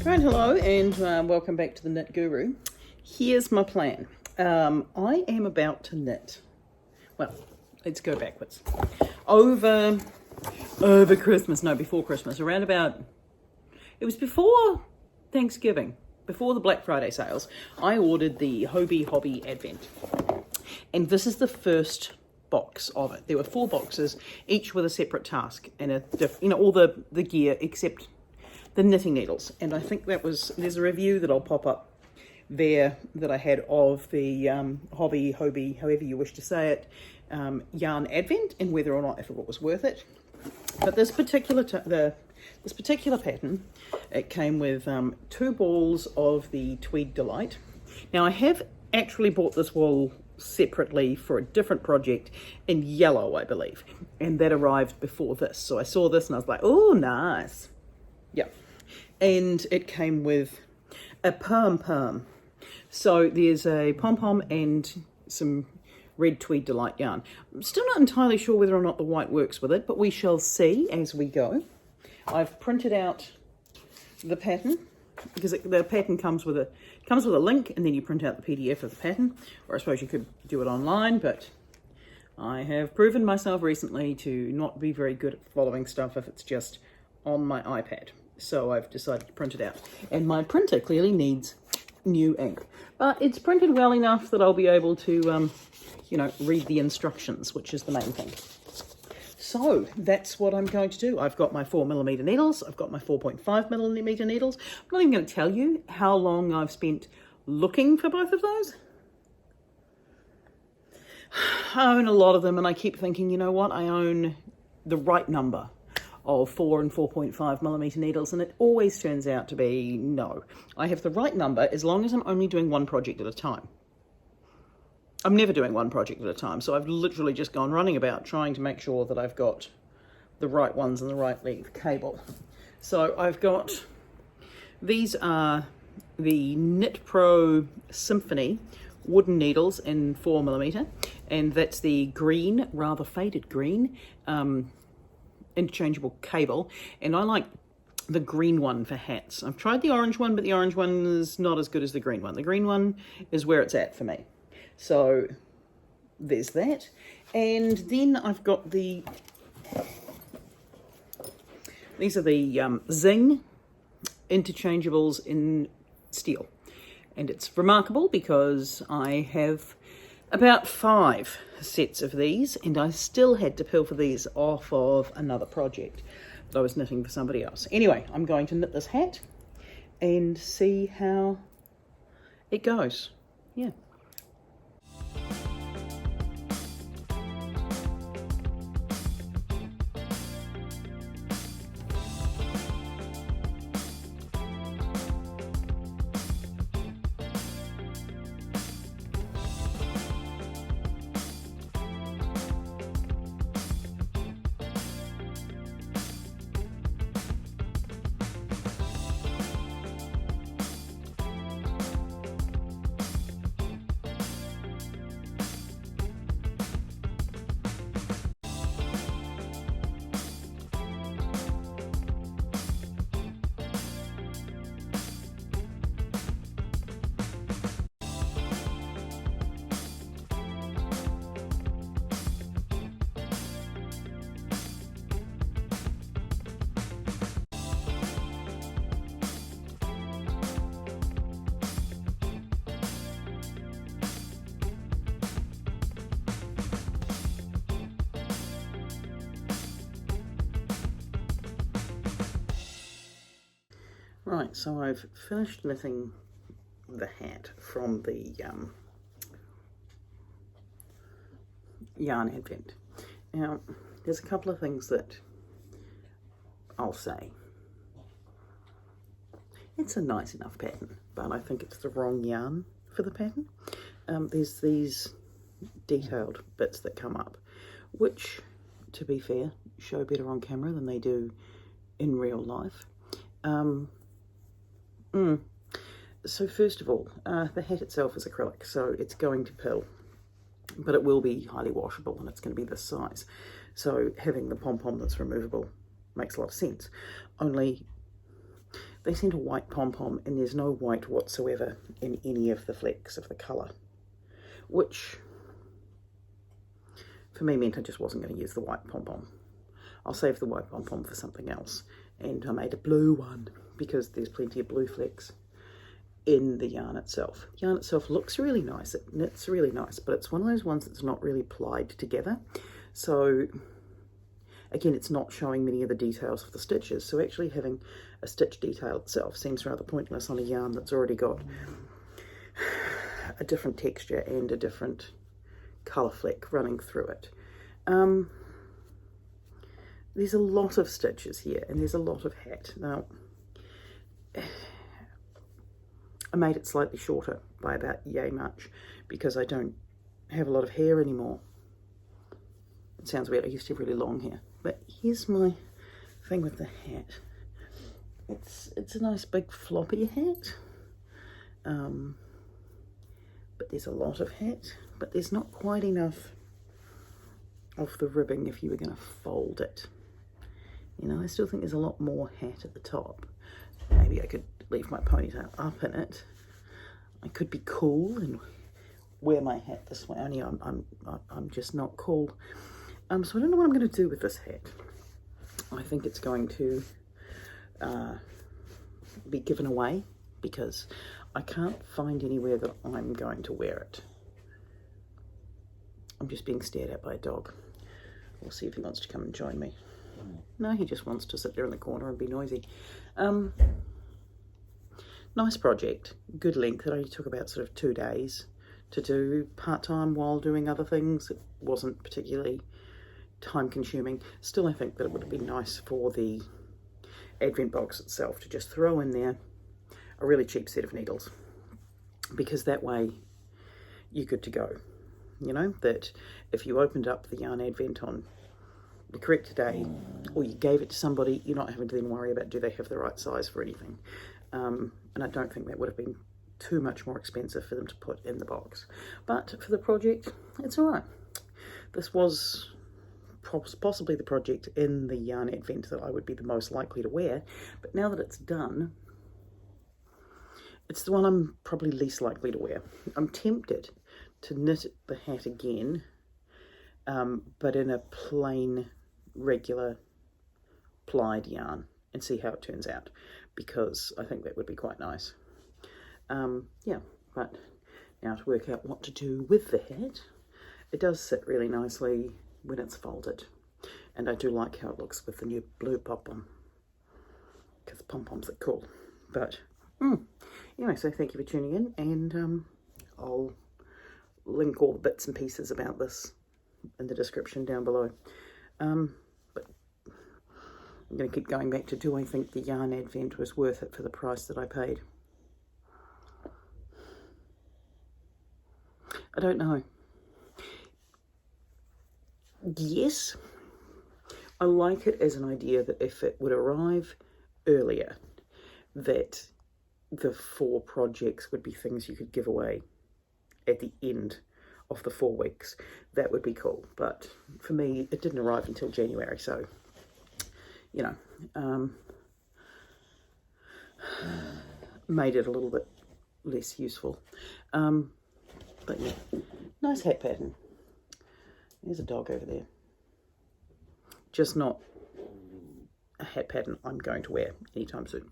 Right, hello and welcome back to the Knit Guru. Here's my plan. I am about to knit, well, let's go backwards. Over Christmas, no, before Christmas, around about, it was before Thanksgiving, before the Black Friday sales, I ordered the Hobbii Advent. And this is the first box of it. There were 4 boxes, each with a separate task and all the gear except the knitting needles. And I think there's a review that I'll pop up there that I had of the Hobbii, however you wish to say it, Yarn Advent, and whether or not if it was worth it. But this particular pattern, it came with 2 balls of the Tweed Delight. Now I have actually bought this wool separately for a different project in yellow, I believe, and that arrived before this. So I saw this and I was like, oh, nice. Yeah. And it came with a pom-pom. So there's a pom-pom and some red Tweed Delight yarn. I'm still not entirely sure whether or not the white works with it, but we shall see as we go. I've printed out the pattern because the pattern comes with a link, and then you print out the PDF of the pattern, or I suppose you could do it online, but I have proven myself recently to not be very good at following stuff if it's just on my iPad. So I've decided to print it out. And my printer clearly needs new ink. But it's printed well enough that I'll be able to, read the instructions, which is the main thing. So that's what I'm going to do. I've got my 4mm needles. I've got my 4.5mm needles. I'm not even going to tell you how long I've spent looking for both of those. I own a lot of them, and I keep thinking, you know what? I own the right number of 4 and 4.5mm needles, and it always turns out to be no. I have the right number as long as I'm only doing one project at a time. I'm never doing one project at a time, so I've literally just gone running about trying to make sure that I've got the right ones and the right length cable. So I've got, these are the Knit Pro Symphony wooden needles in 4mm, and that's the green, rather faded green, interchangeable cable, and I like the green one for hats. I've tried the orange one, but the orange one is not as good as the green one. The green one is where it's at for me. So there's that. And then I've got these are the Zing interchangeables in steel. And it's remarkable because I have about 5 sets of these, and I still had to pilfer these off of another project that I was knitting for somebody else. Anyway, I'm going to knit this hat and see how it goes. Yeah. Right, so I've finished knitting the hat from the Yarn Advent. Now, there's a couple of things that I'll say. It's a nice enough pattern, but I think it's the wrong yarn for the pattern. There's these detailed bits that come up, which, to be fair, show better on camera than they do in real life. So first of all, the hat itself is acrylic, so it's going to pill, but it will be highly washable, and it's going to be this size. So having the pom-pom that's removable makes a lot of sense. Only they sent a white pom-pom and there's no white whatsoever in any of the flecks of the colour, which for me meant I just wasn't going to use the white pom-pom. I'll save the white pom-pom for something else, and I made a blue one because there's plenty of blue flecks in the yarn itself. The yarn itself looks really nice, it knits really nice, but it's one of those ones that's not really plied together. So again, it's not showing many of the details of the stitches, so actually having a stitch detail itself seems rather pointless on a yarn that's already got a different texture and a different colour fleck running through it. There's a lot of stitches here, and there's a lot of hat. Now, I made it slightly shorter by about yay much because I don't have a lot of hair anymore. It sounds weird, I used to have really long hair. But here's my thing with the hat. It's a nice big floppy hat. But there's a lot of hat, but there's not quite enough of the ribbing if you were going to fold it. You know, I still think there's a lot more hat at the top. Maybe I could leave my ponytail up in it. I could be cool and wear my hat this way, only I'm just not cool. So I don't know what I'm going to do with this hat. I think it's going to be given away because I can't find anywhere that I'm going to wear it. I'm just being stared at by a dog. We'll see if he wants to come and join me. No, he just wants to sit there in the corner and be noisy. Nice project, good length. It only took about sort of 2 days to do part-time while doing other things. It wasn't particularly time consuming. Still, I think that it would have been nice for the Advent box itself to just throw in there a really cheap set of needles, because that way you're good to go. You know, that if you opened up the Yarn Advent on the correct day, or you gave it to somebody, you're not having to then worry about do they have the right size for anything. And I don't think that would have been too much more expensive for them to put in the box. But for the project, it's all right. This was possibly the project in the Yarn Advent that I would be the most likely to wear, but now that it's done, it's the one I'm probably least likely to wear. I'm tempted to knit the hat again, but in a plain, regular, plied yarn and see how it turns out, because I think that would be quite nice. Yeah, but now to work out what to do with the hat. It does sit really nicely when it's folded, and I do like how it looks with the new blue pom-pom, because the pom-poms are cool. But anyway, so thank you for tuning in, and I'll link all the bits and pieces about this in the description down below. But I'm going to keep going back to, do I think the Yarn Advent was worth it for the price that I paid? I don't know. Yes, I like it as an idea that if it would arrive earlier, that the 4 projects would be things you could give away at the end of the 4 weeks. That would be cool. But for me, it didn't arrive until January, so, you know, made it a little bit less useful. But yeah, nice hat pattern. There's a dog over there. Just not a hat pattern I'm going to wear anytime soon.